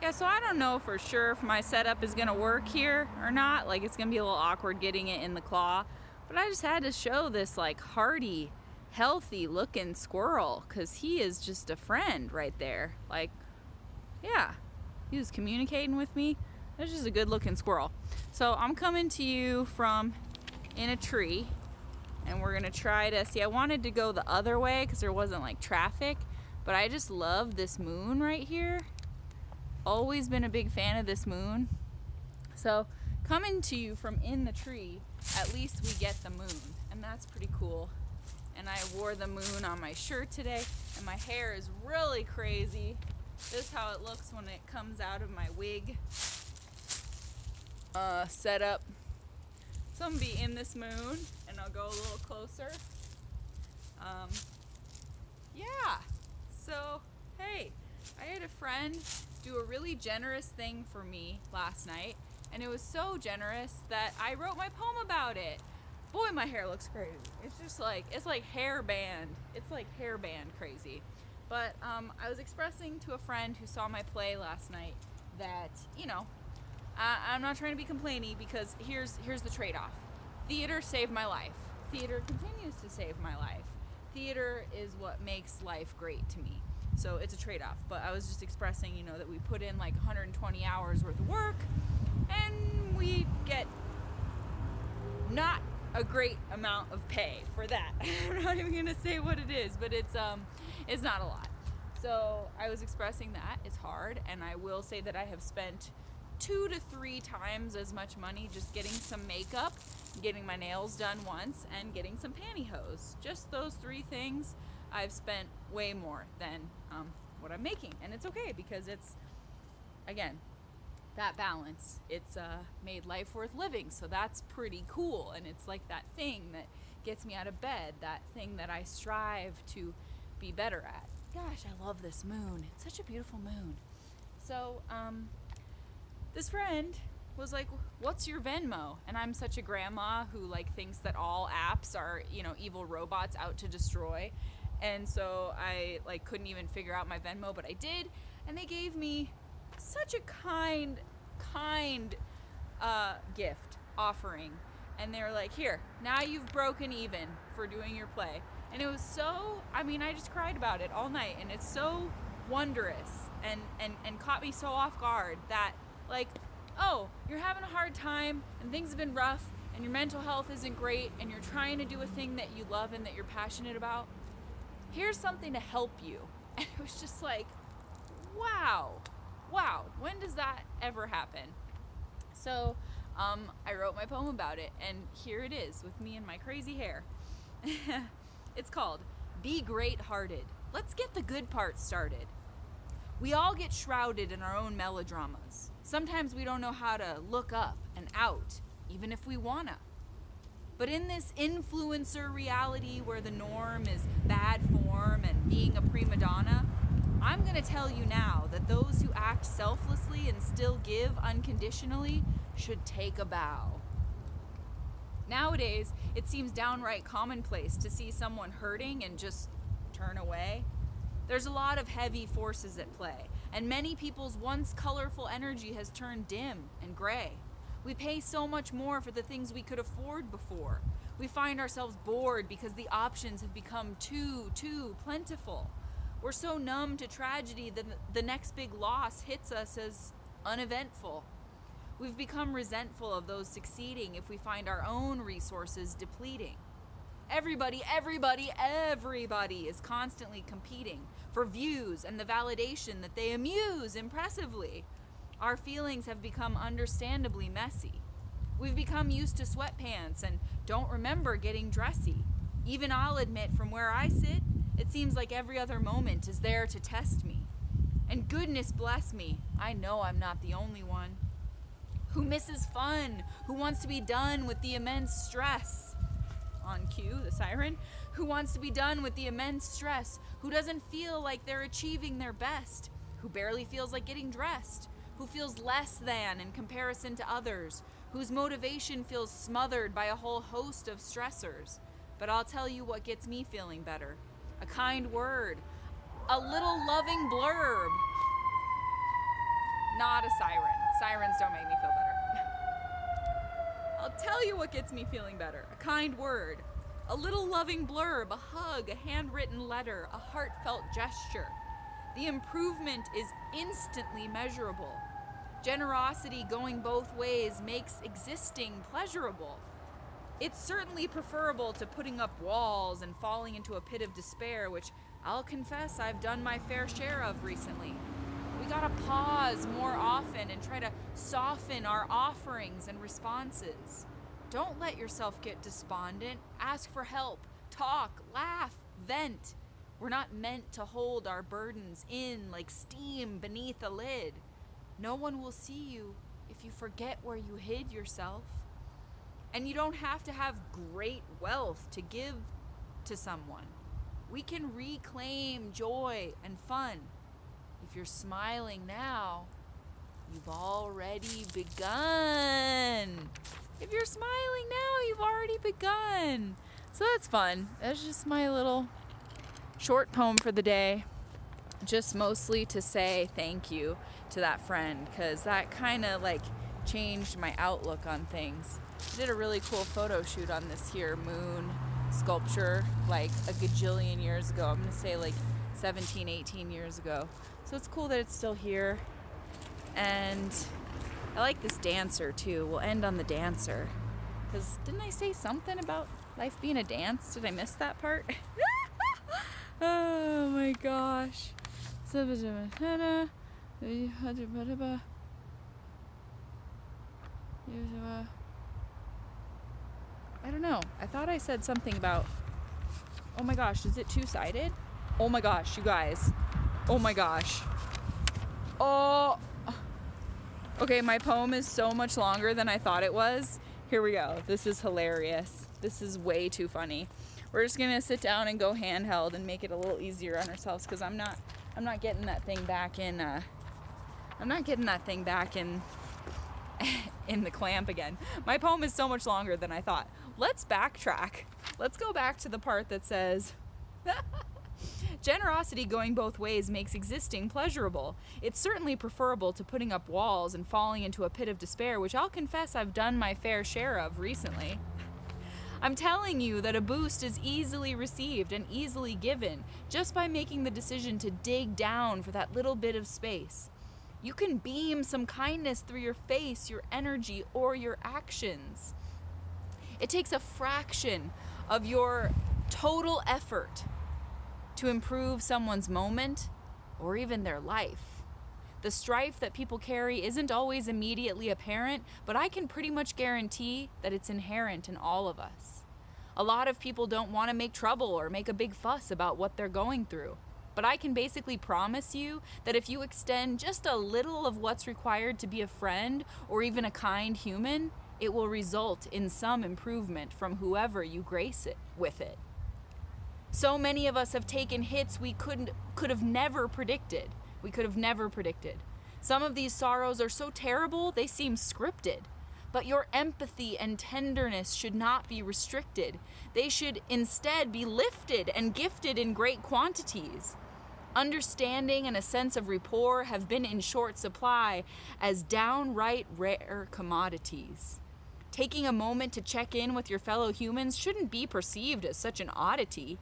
Yeah, so I don't know for sure if my setup is gonna work here or not. Like, it's gonna be a little awkward getting it in the claw. But I just had to show this, like, hardy, healthy looking squirrel, because he is just a friend right there. Like, yeah, he was communicating with me. That's just a good looking squirrel. So I'm coming to you from in a tree, and we're gonna try to see. I wanted to go the other way because there wasn't like traffic, but I just love this moon right here. Always been a big fan of this moon. So coming to you from in the tree, at least we get the moon, and that's pretty cool. And I wore the moon on my shirt today, and my hair is really crazy. This is how it looks when it comes out of my wig setup. So I'm gonna be in this moon, and I'll go a little closer. Yeah, so hey, I had a friend do a really generous thing for me last night, and it was so generous that I wrote my poem about it. Boy, my hair looks crazy. It's just like, it's like hairband. It's like hairband crazy. But I was expressing to a friend who saw my play last night that, you know, I'm not trying to be complainy, because here's the trade-off. Theater saved my life. Theater continues to save my life. Theater is what makes life great to me. So it's a trade-off. But I was just expressing, you know, that we put in like 120 hours worth of work, and we get not a great amount of pay for that. I'm not even gonna say what it is, but it's not a lot. So I was expressing that it's hard, and I will say that I have spent 2 to 3 times as much money just getting some makeup, getting my nails done once, and getting some pantyhose. Just those 3 things, I've spent way more than what I'm making, and it's okay, because it's, again, that balance. It's made life worth living, so that's pretty cool. And it's like that thing that gets me out of bed, that thing that I strive to be better at. Gosh, I love this moon. It's such a beautiful moon. So this friend was like, what's your Venmo? And I'm such a grandma who like thinks that all apps are, you know, evil robots out to destroy. And so I like couldn't even figure out my Venmo, but I did, and they gave me such a kind gift offering. And they were like, here, now you've broken even for doing your play. And it was so, I mean, I just cried about it all night, and it's so wondrous and caught me so off guard that, like, oh, you're having a hard time and things have been rough and your mental health isn't great and you're trying to do a thing that you love and that you're passionate about. Here's something to help you. And it was just like, wow, when does that ever happen? So I wrote my poem about it, and here it is with me and my crazy hair. It's called Be Great-Hearted. Let's get the good part started. We all get shrouded in our own melodramas. Sometimes we don't know how to look up and out, even if we wanna. But in this influencer reality where the norm is bad form and being a prima donna, I'm gonna tell you now that those who act selflessly and still give unconditionally should take a bow. Nowadays, it seems downright commonplace to see someone hurting and just turn away. There's a lot of heavy forces at play, and many people's once colorful energy has turned dim and gray. We pay so much more for the things we could afford before. We find ourselves bored because the options have become too plentiful. We're so numb to tragedy that the next big loss hits us as uneventful. We've become resentful of those succeeding if we find our own resources depleting. Everybody is constantly competing for views and the validation that they amuse impressively. Our feelings have become understandably messy. We've become used to sweatpants and don't remember getting dressy. Even I'll admit, from where I sit, it seems like every other moment is there to test me. And goodness bless me, I know I'm not the only one. Who misses fun? Who wants to be done with the immense stress? On cue, the siren. Who wants to be done with the immense stress? Who doesn't feel like they're achieving their best? Who barely feels like getting dressed? Who feels less than in comparison to others? Whose motivation feels smothered by a whole host of stressors? But I'll tell you what gets me feeling better. A kind word. A little loving blurb. not a siren. Sirens don't make me feel better. I'll tell you what gets me feeling better. A kind word. A little loving blurb, a hug, a handwritten letter, a heartfelt gesture. The improvement is instantly measurable. Generosity going both ways makes existing pleasurable. It's certainly preferable to putting up walls and falling into a pit of despair, which I'll confess I've done my fair share of recently. We gotta pause more often and try to soften our offerings and responses. Don't let yourself get despondent. Ask for help. Talk, laugh, vent. We're not meant to hold our burdens in like steam beneath a lid. No one will see you if you forget where you hid yourself. And you don't have to have great wealth to give to someone. We can reclaim joy and fun. If you're smiling now, you've already begun. If you're smiling now, you've already begun. So that's fun. That's just my little short poem for the day. Just mostly to say thank you to that friend, because that kind of like changed my outlook on things. I did a really cool photo shoot on this here moon sculpture like a gajillion years ago. I'm gonna say like 17, 18 years ago. So it's cool that it's still here. And I like this dancer too. We'll end on the dancer. Because didn't I say something about life being a dance? Did I miss that part? Oh my gosh. I don't know. I thought I said something about, oh my gosh, is it two-sided? Oh my gosh, you guys. Oh my gosh. Oh. Okay, my poem is so much longer than I thought it was. Here we go. This is hilarious. This is way too funny. We're just gonna sit down and go handheld and make it a little easier on ourselves, because I'm not getting that thing back in in the clamp again. My poem is so much longer than I thought. Let's backtrack. Let's go back to the part that says, generosity going both ways makes existing pleasurable. It's certainly preferable to putting up walls and falling into a pit of despair, which I'll confess I've done my fair share of recently. I'm telling you that a boost is easily received and easily given just by making the decision to dig down for that little bit of space. You can beam some kindness through your face, your energy, or your actions. It takes a fraction of your total effort to improve someone's moment or even their life. The strife that people carry isn't always immediately apparent, but I can pretty much guarantee that it's inherent in all of us. A lot of people don't want to make trouble or make a big fuss about what they're going through. But I can basically promise you that if you extend just a little of what's required to be a friend or even a kind human, it will result in some improvement from whoever you grace it with it. So many of us have taken hits we could have never predicted. Some of these sorrows are so terrible they seem scripted. But your empathy and tenderness should not be restricted. They should instead be lifted and gifted in great quantities. Understanding and a sense of rapport have been in short supply as downright rare commodities. Taking a moment to check in with your fellow humans shouldn't be perceived as such an oddity.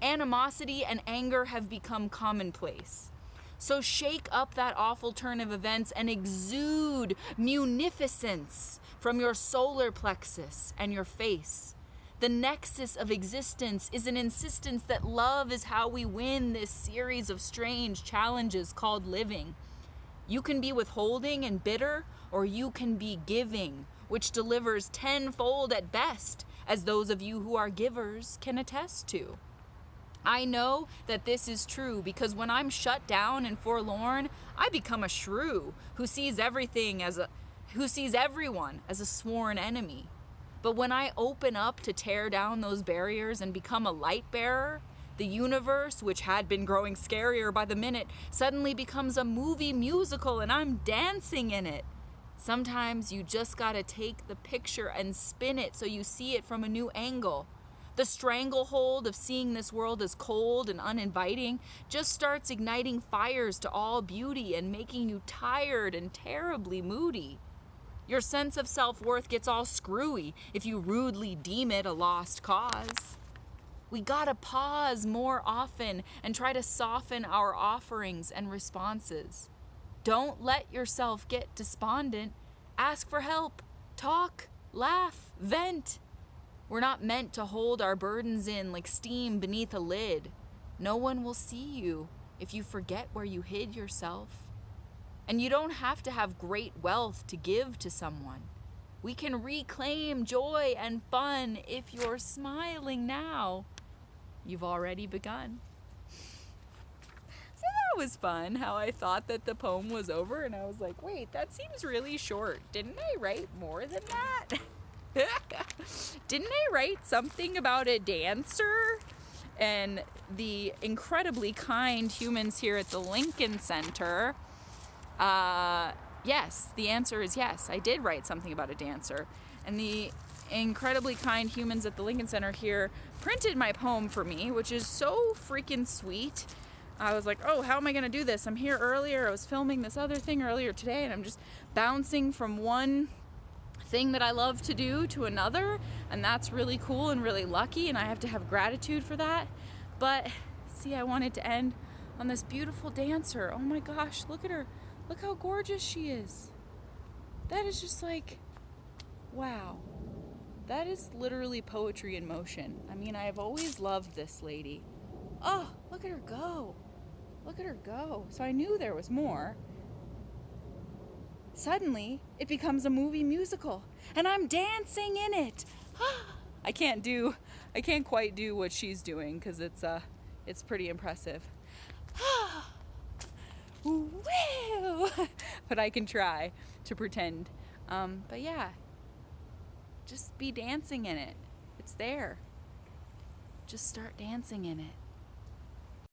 Animosity and anger have become commonplace. So shake up that awful turn of events and exude munificence from your solar plexus and your face. The nexus of existence is an insistence that love is how we win this series of strange challenges called living. You can be withholding and bitter, or you can be giving, which delivers tenfold at best, as those of you who are givers can attest to. I know that this is true because when I'm shut down and forlorn, I become a shrew who sees everyone as a sworn enemy. But when I open up to tear down those barriers and become a light bearer, the universe, which had been growing scarier by the minute, suddenly becomes a movie musical and I'm dancing in it. Sometimes you just gotta take the picture and spin it so you see it from a new angle. The stranglehold of seeing this world as cold and uninviting just starts igniting fires to all beauty and making you tired and terribly moody. Your sense of self-worth gets all screwy if you rudely deem it a lost cause. We gotta pause more often and try to soften our offerings and responses. Don't let yourself get despondent. Ask for help. Talk. Laugh. Vent. We're not meant to hold our burdens in like steam beneath a lid. No one will see you if you forget where you hid yourself. And you don't have to have great wealth to give to someone. We can reclaim joy and fun if you're smiling now. You've already begun. So that was fun, how I thought that the poem was over, and I was like, wait, that seems really short. Didn't I write more than that? Didn't I write something about a dancer? And the incredibly kind humans here at the Lincoln Center, yes, the answer is yes. I did write something about a dancer. And the incredibly kind humans at the Lincoln Center here printed my poem for me, which is so freaking sweet. I was like, oh, how am I going to do this? I'm here earlier. I was filming this other thing earlier today, and I'm just bouncing from one thing that I love to do to another, and that's really cool and really lucky, and I have to have gratitude for that. But see, I wanted to end on this beautiful dancer. Oh my gosh, look at her. Look how gorgeous she is. That is just like, wow. That is literally poetry in motion. I mean, I've always loved this lady. Oh, look at her go. Look at her go. So I knew there was more. Suddenly, it becomes a movie musical, and I'm dancing in it. I can't quite do what she's doing, because it's pretty impressive. Woo! But I can try to pretend. But yeah, just be dancing in it. It's there. Just start dancing in it.